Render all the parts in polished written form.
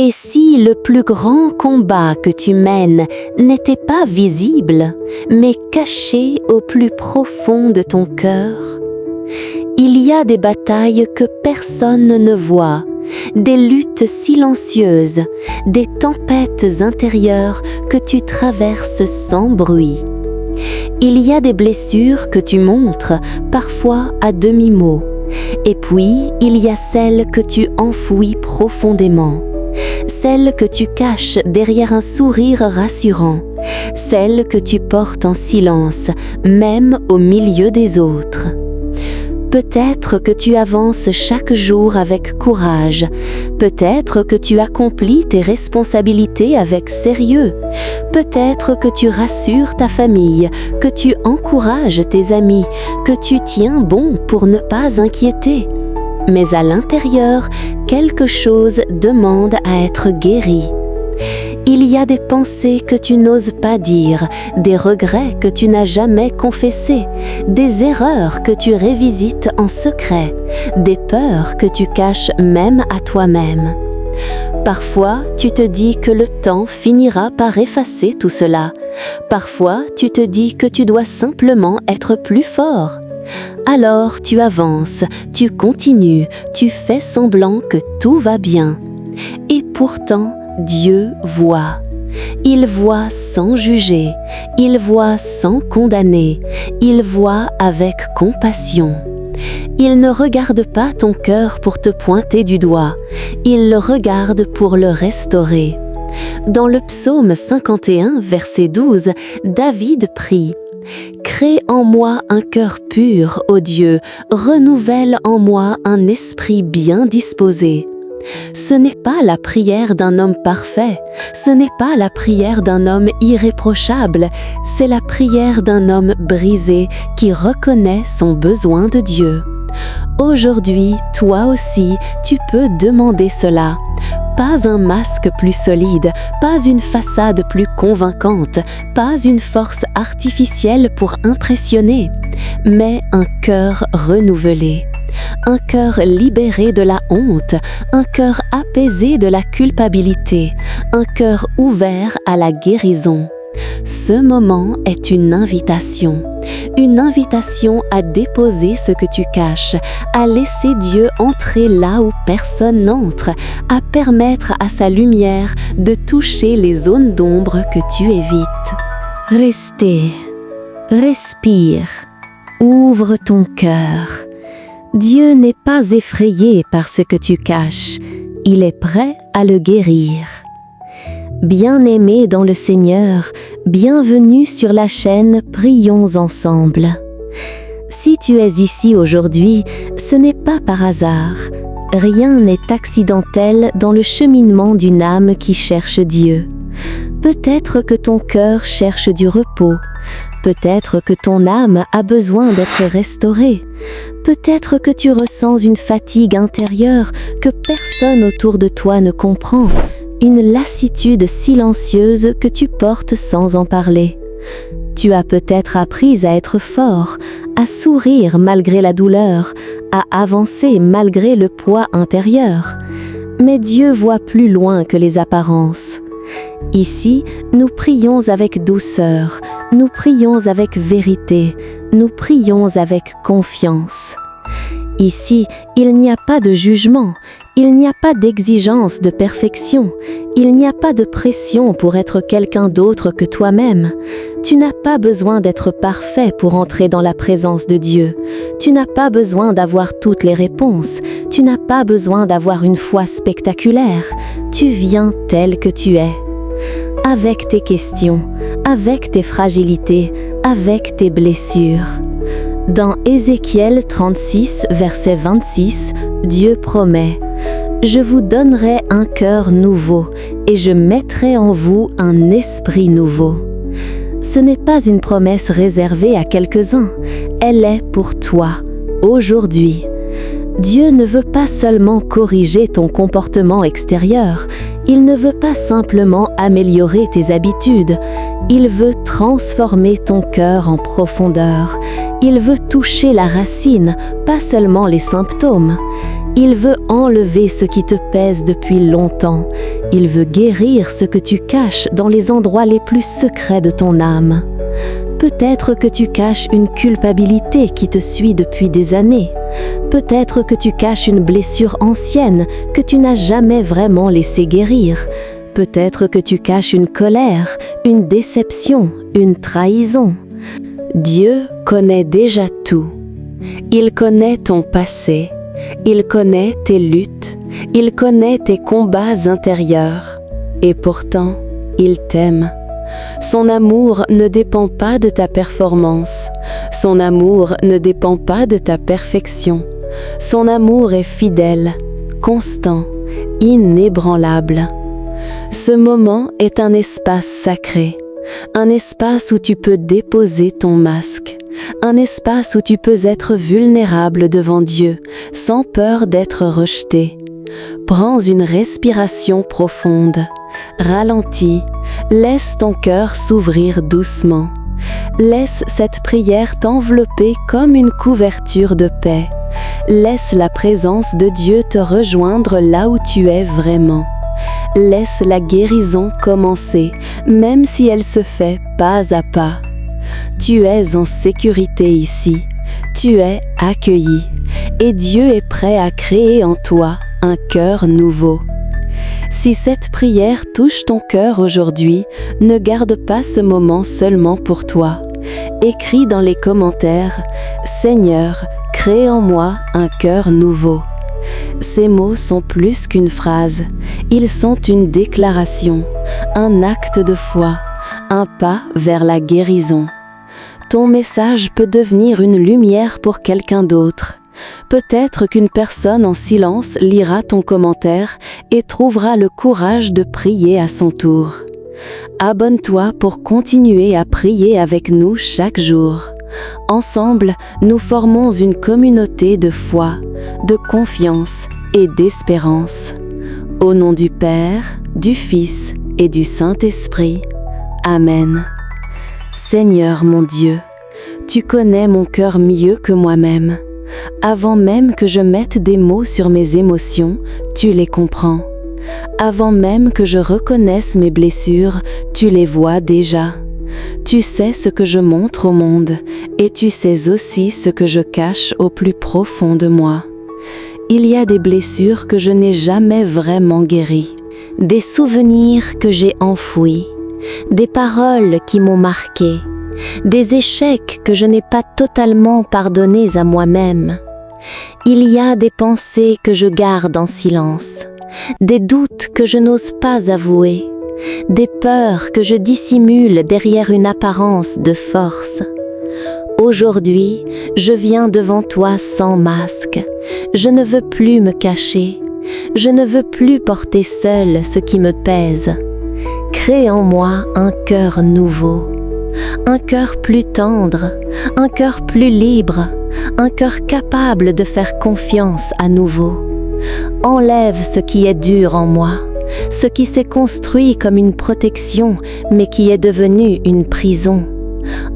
Et si le plus grand combat que tu mènes n'était pas visible, mais caché au plus profond de ton cœur? Il y a des batailles que personne ne voit, des luttes silencieuses, des tempêtes intérieures que tu traverses sans bruit. Il y a des blessures que tu montres, parfois à demi-mot. Et puis, il y a celles que tu enfouis profondément. Celles que tu caches derrière un sourire rassurant. Celles que tu portes en silence, même au milieu des autres. Peut-être que tu avances chaque jour avec courage. Peut-être que tu accomplis tes responsabilités avec sérieux. Peut-être que tu rassures ta famille, que tu encourages tes amis, que tu tiens bon pour ne pas inquiéter. Mais à l'intérieur, quelque chose demande à être guéri. Il y a des pensées que tu n'oses pas dire, des regrets que tu n'as jamais confessés, des erreurs que tu révisites en secret, des peurs que tu caches même à toi-même. Parfois, tu te dis que le temps finira par effacer tout cela. Parfois, tu te dis que tu dois simplement être plus fort. Alors, tu avances, tu continues, tu fais semblant que tout va bien. Et pourtant, Dieu voit. Il voit sans juger, il voit sans condamner, il voit avec compassion. Il ne regarde pas ton cœur pour te pointer du doigt, il le regarde pour le restaurer. Dans le psaume 51, verset 12, David prie « Crée en moi un cœur pur, ô Dieu, renouvelle en moi un esprit bien disposé. » Ce n'est pas la prière d'un homme parfait, ce n'est pas la prière d'un homme irréprochable, c'est la prière d'un homme brisé qui reconnaît son besoin de Dieu. Aujourd'hui, toi aussi, tu peux demander cela. Pas un masque plus solide, pas une façade plus convaincante, pas une force artificielle pour impressionner, mais un cœur renouvelé. Un cœur libéré de la honte, un cœur apaisé de la culpabilité, un cœur ouvert à la guérison. Ce moment est une invitation à déposer ce que tu caches, à laisser Dieu entrer là où personne n'entre, à permettre à sa lumière de toucher les zones d'ombre que tu évites. Restez, respire, ouvre ton cœur. Dieu n'est pas effrayé par ce que tu caches, il est prêt à le guérir. Bien-aimés dans le Seigneur, bienvenue sur la chaîne Prions ensemble. Si tu es ici aujourd'hui, ce n'est pas par hasard. Rien n'est accidentel dans le cheminement d'une âme qui cherche Dieu. Peut-être que ton cœur cherche du repos. Peut-être que ton âme a besoin d'être restaurée. Peut-être que tu ressens une fatigue intérieure que personne autour de toi ne comprend, une lassitude silencieuse que tu portes sans en parler. Tu as peut-être appris à être fort, à sourire malgré la douleur, à avancer malgré le poids intérieur. Mais Dieu voit plus loin que les apparences. Ici, nous prions avec douceur, nous prions avec vérité, nous prions avec confiance. Ici, il n'y a pas de jugement, il n'y a pas d'exigence de perfection, il n'y a pas de pression pour être quelqu'un d'autre que toi-même. Tu n'as pas besoin d'être parfait pour entrer dans la présence de Dieu. Tu n'as pas besoin d'avoir toutes les réponses, tu n'as pas besoin d'avoir une foi spectaculaire. Tu viens tel que tu es. Avec tes questions, avec tes fragilités, avec tes blessures. Dans Ézéchiel 36, verset 26, Dieu promet « Je vous donnerai un cœur nouveau et je mettrai en vous un esprit nouveau. » Ce n'est pas une promesse réservée à quelques-uns, elle est pour toi, aujourd'hui. Dieu ne veut pas seulement corriger ton comportement extérieur, il ne veut pas simplement améliorer tes habitudes, il veut transformer ton cœur en profondeur, il veut toucher la racine, pas seulement les symptômes. Il veut enlever ce qui te pèse depuis longtemps. Il veut guérir ce que tu caches dans les endroits les plus secrets de ton âme. Peut-être que tu caches une culpabilité qui te suit depuis des années. Peut-être que tu caches une blessure ancienne que tu n'as jamais vraiment laissé guérir. Peut-être que tu caches une colère, une déception, une trahison. Dieu connaît déjà tout. Il connaît ton passé. Il connaît tes luttes. Il connaît tes combats intérieurs. Et pourtant, il t'aime. Son amour ne dépend pas de ta performance. Son amour ne dépend pas de ta perfection. Son amour est fidèle, constant, inébranlable. Ce moment est un espace sacré, un espace où tu peux déposer ton masque, un espace où tu peux être vulnérable devant Dieu sans peur d'être rejeté. Prends une respiration profonde, ralentis, laisse ton cœur s'ouvrir doucement. Laisse cette prière t'envelopper comme une couverture de paix. Laisse la présence de Dieu te rejoindre là où tu es vraiment. Laisse la guérison commencer, même si elle se fait pas à pas. Tu es en sécurité ici, tu es accueilli, et Dieu est prêt à créer en toi un cœur nouveau. Si cette prière touche ton cœur aujourd'hui, ne garde pas ce moment seulement pour toi. Écris dans les commentaires « Seigneur, crée en moi un cœur nouveau ». Ces mots sont plus qu'une phrase, ils sont une déclaration, un acte de foi, un pas vers la guérison. Ton message peut devenir une lumière pour quelqu'un d'autre. Peut-être qu'une personne en silence lira ton commentaire et trouvera le courage de prier à son tour. Abonne-toi pour continuer à prier avec nous chaque jour. Ensemble, nous formons une communauté de foi, de confiance et d'espérance. Au nom du Père, du Fils et du Saint-Esprit. Amen. Seigneur mon Dieu, tu connais mon cœur mieux que moi-même. Avant même que je mette des mots sur mes émotions, tu les comprends. Avant même que je reconnaisse mes blessures, tu les vois déjà. Tu sais ce que je montre au monde, et tu sais aussi ce que je cache au plus profond de moi. Il y a des blessures que je n'ai jamais vraiment guéries, des souvenirs que j'ai enfouis, des paroles qui m'ont marqué, des échecs que je n'ai pas totalement pardonnés à moi-même. Il y a des pensées que je garde en silence, des doutes que je n'ose pas avouer, des peurs que je dissimule derrière une apparence de force. Aujourd'hui, je viens devant toi sans masque. Je ne veux plus me cacher. Je ne veux plus porter seul ce qui me pèse. Crée en moi un cœur nouveau, un cœur plus tendre, un cœur plus libre, un cœur capable de faire confiance à nouveau. Enlève ce qui est dur en moi, ce qui s'est construit comme une protection, mais qui est devenu une prison.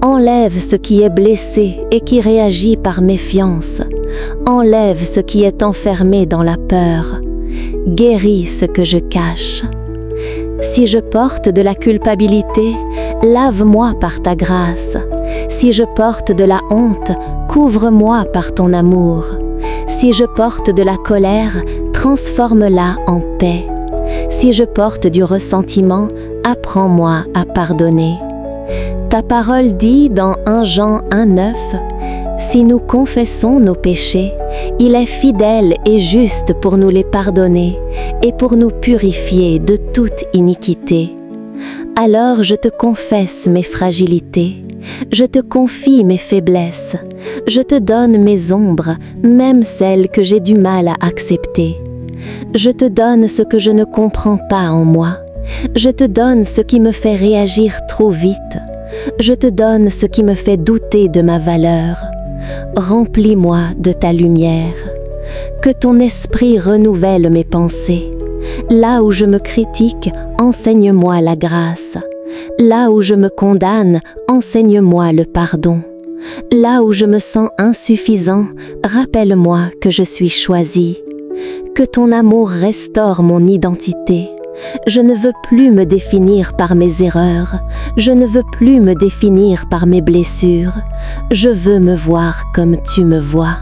Enlève ce qui est blessé et qui réagit par méfiance. Enlève ce qui est enfermé dans la peur. Guéris ce que je cache. Si je porte de la culpabilité, lave-moi par ta grâce. Si je porte de la honte, couvre-moi par ton amour. Si je porte de la colère, transforme-la en paix. Si je porte du ressentiment, apprends-moi à pardonner. Ta parole dit dans 1 Jean 1,9 « Si nous confessons nos péchés, il est fidèle et juste pour nous les pardonner et pour nous purifier de toute iniquité. » Alors je te confesse mes fragilités, je te confie mes faiblesses, je te donne mes ombres, même celles que j'ai du mal à accepter. Je te donne ce que je ne comprends pas en moi, je te donne ce qui me fait réagir trop vite. Je te donne ce qui me fait douter de ma valeur. Remplis-moi de ta lumière. Que ton esprit renouvelle mes pensées. Là où je me critique, enseigne-moi la grâce. Là où je me condamne, enseigne-moi le pardon. Là où je me sens insuffisant, rappelle-moi que je suis choisi. Que ton amour restaure mon identité. Je ne veux plus me définir par mes erreurs. Je ne veux plus me définir par mes blessures. Je veux me voir comme tu me vois.